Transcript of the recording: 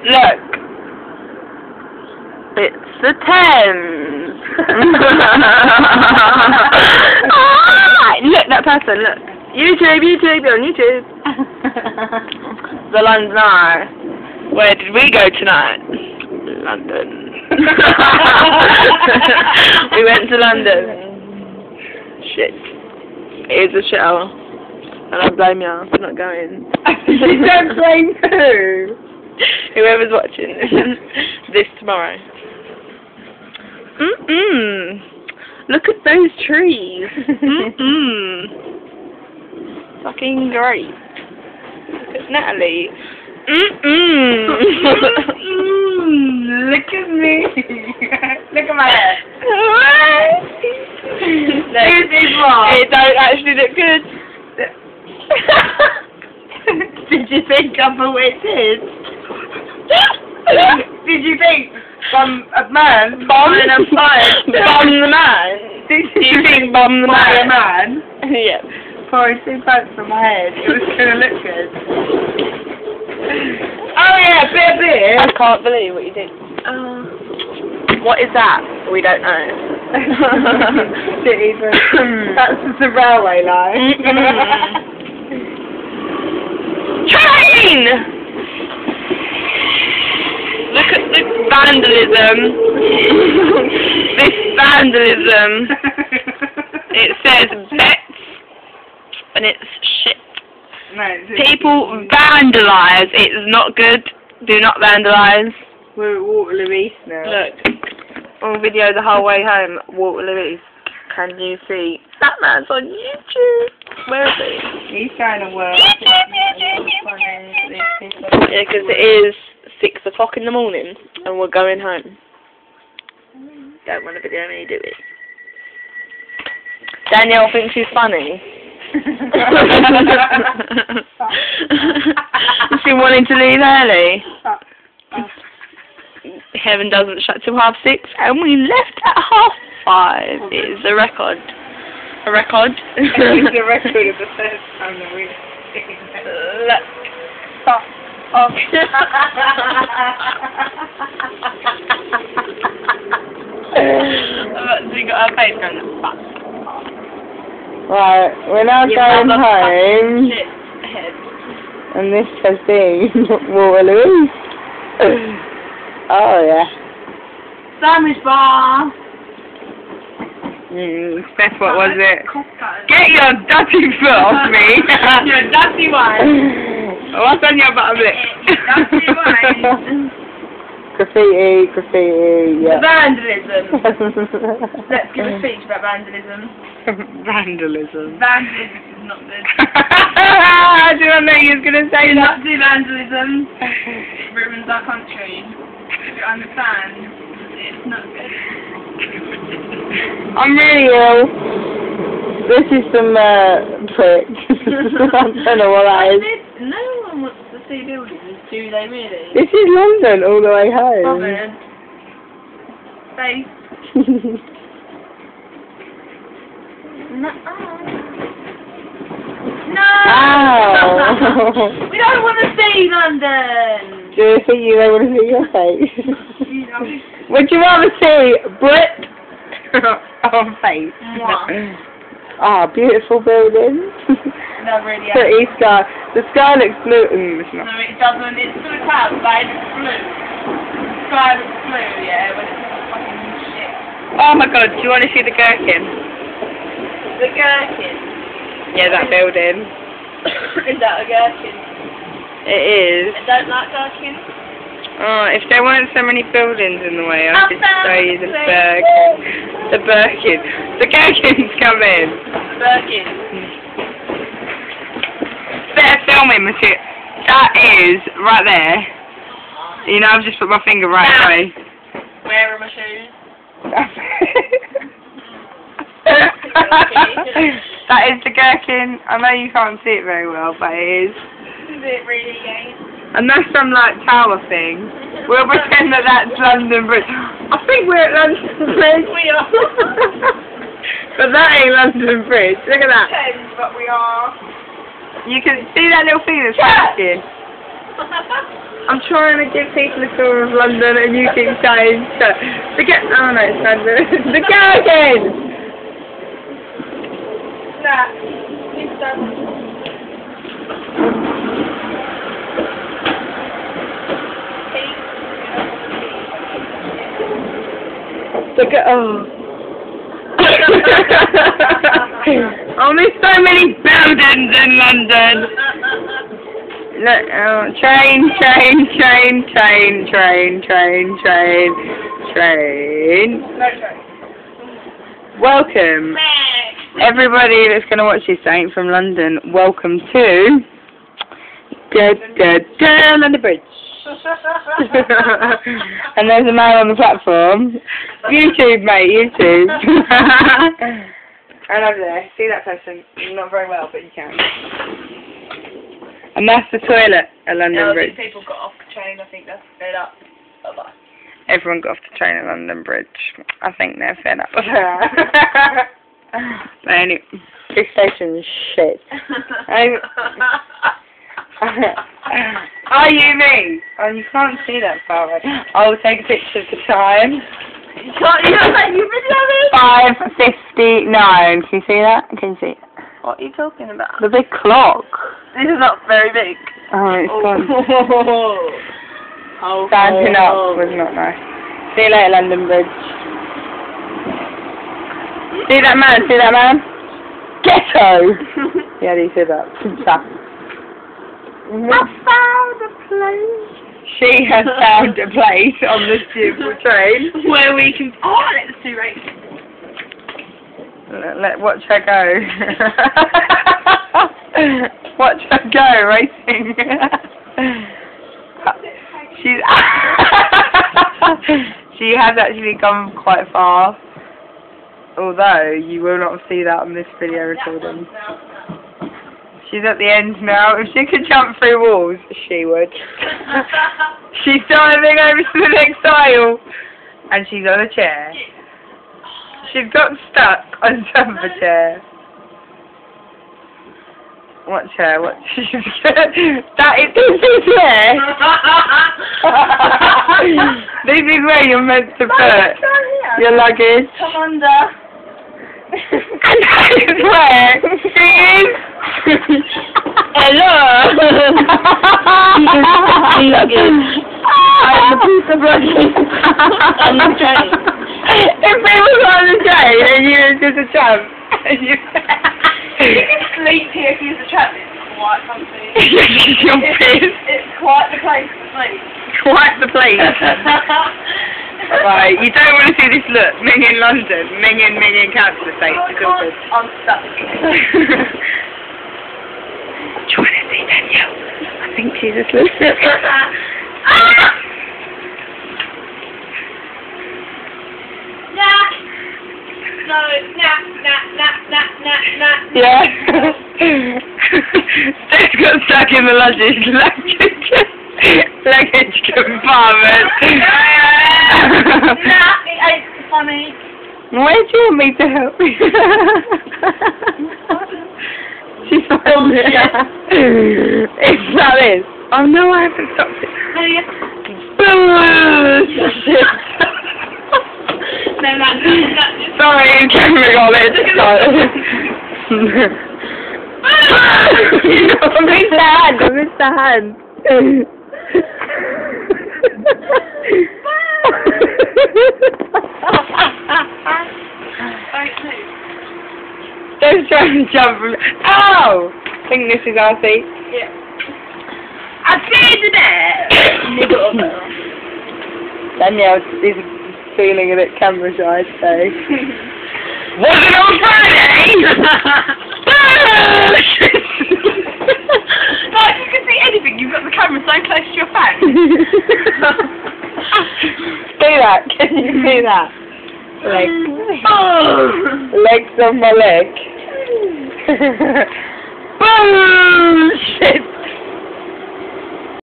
Look. It's the Thames. Look, that person, look. YouTube, you're on YouTube. The London Eye. Where did we go tonight? London. We went to London. Shit. It is a shit hour. And I blame you for not going. You don't blame who? Whoever's watching this tomorrow. Look at those trees. Fucking great. Look at Natalie. Look at me. Look at my hair. This is wrong. It don't actually look good. Did you think I'm a witch? Did you think I'm a man? Bomb the man. Did you think bomb the man? man? Yeah. Pouring 2 pants from my head. It was gonna look good. Oh yeah, bit. I can't believe what you did. What is that? We don't know. That's the railway line. Train! Look at this vandalism. This vandalism. It says bets and it's shit. No, people vandalise. It's not good. Do not vandalise. We're at Waterloo East now. Look. On video the whole way home, Waterloo East. Can you see? That man's on YouTube. Where is he? He's trying to work. Yeah, because it is 6 o'clock in the morning and we're going home. Don't want to video me do it. Danielle thinks she's funny. She wanted to leave early. Heaven doesn't shut till 6:30 and we left at 5:30. It is a record. A record? It's the record of the first time that we've seen it. Look. Fuck off. We got our face going, fuck. Right, we're now going home. Shit head. And this has been Waterloo. Oh yeah. Sandwich bar. Steph, what was it? Get your dirty foot off me. Your dirty one. What's on your bottom lip? Dirty one. Graffiti, yeah. Vandalism. Let's give a speech about vandalism. Vandalism. Vandalism is not good. I didn't know you was going to say Do that. not do vandalism. It ruins our country. You understand? It's not good. I'm really ill. This is some prick. I don't know what that is. No one wants to see buildings, do they really? This is London all the way home. Bothered. Face. No. Ow. We don't want to see London. Do you think you don't want to see your face? Would you rather see Brit or face? Ah, beautiful buildings. No, really. Pretty sky. The sky looks blue. It's not. No, it doesn't. It's full of clouds, but it looks blue. The sky looks blue, yeah, when it's fucking shit. Oh my god, do you want to see the gherkin? The gherkin. Yeah, that building. Is that a gherkin? It is. I don't like gherkins. Oh, if there weren't so many buildings in the way, I'd just show you the Birkin. The Birkin. The gherkins come in. The Birkin. Better filming, Matthew. That is right there. You know, I've just put my finger right away. Where are my shoes? That is the gherkin. I know you can't see it very well, but it is. Is it really gay? And that's some like tower thing. We'll pretend that that's London Bridge. I think we're at London Bridge. We are. But that ain't London Bridge. Look at that. Pretend, but we are. You can see that little thing that's flashing. I'm trying to give people a tour of London and you keep saying shut. Oh no, it's London. The garden! Nah, it's done. Look at, oh. Oh, there's so many buildings in London. Look, train. No train. Welcome, everybody that's going to watch this ain't from London. Welcome to London Bridge. And there's a man on the platform. YouTube, mate, YouTube. And over there, see that person? Not very well, but you can. And that's the toilet at London Bridge. People got off the train, I think they're fed up. Bye-bye. Everyone got off the train at London Bridge. I think they're fed up. But anyway, this station's shit. Are you me? Oh, you can't see that far away. I'll take a picture of the time. You can't, you video me? 5:59. Can you see that? Can you see it? What are you talking about? The big clock. This is not very big. Oh, it's gone. Oh. Standing up was not nice. See you later, London Bridge. See that man? See that man? Ghetto! Yeah, he said that. I found a place. She has found a place on the stupid train where we can... Oh, let's do racing. Watch her go. Watch her go, racing. She has actually gone quite far. Although, you will not see that on this video recording. She's at the end now. If she could jump through walls, she would. She's diving over to the next aisle. And she's on a chair. She's got stuck on top of a chair. Watch her, watch her. This is where. This is where you're meant to put your luggage. Come under. And that is where she is. Hello. Luggage. I'm a piece of luggage. On the train. If we were on the train and you were just a tramp. You can sleep here if you're a tramp. It's quite comfy. It's quite the place to sleep. Quite the place. Right, you don't want to see this look. Ming in London. Ming in cancer state. I'm stuck. Do you want to see Danielle? I think she's asleep. No, nah. Yeah. Steph's got stuck in the luggage compartment. Nah, it ain't funny. Where do you want me to help you? She's filmed it. It's not this. Oh no, I haven't stopped it. No, sorry, camera got it. I missed the hand. Don't try to jump from... Ow! I think this is our seat. Yeah. I see you there! Danielle is feeling a bit camera shy today. Was it on Friday? Like, you can see anything, you've got the camera so close to your face. See that? Can you see that? Legs on my leg. Boom! Shit!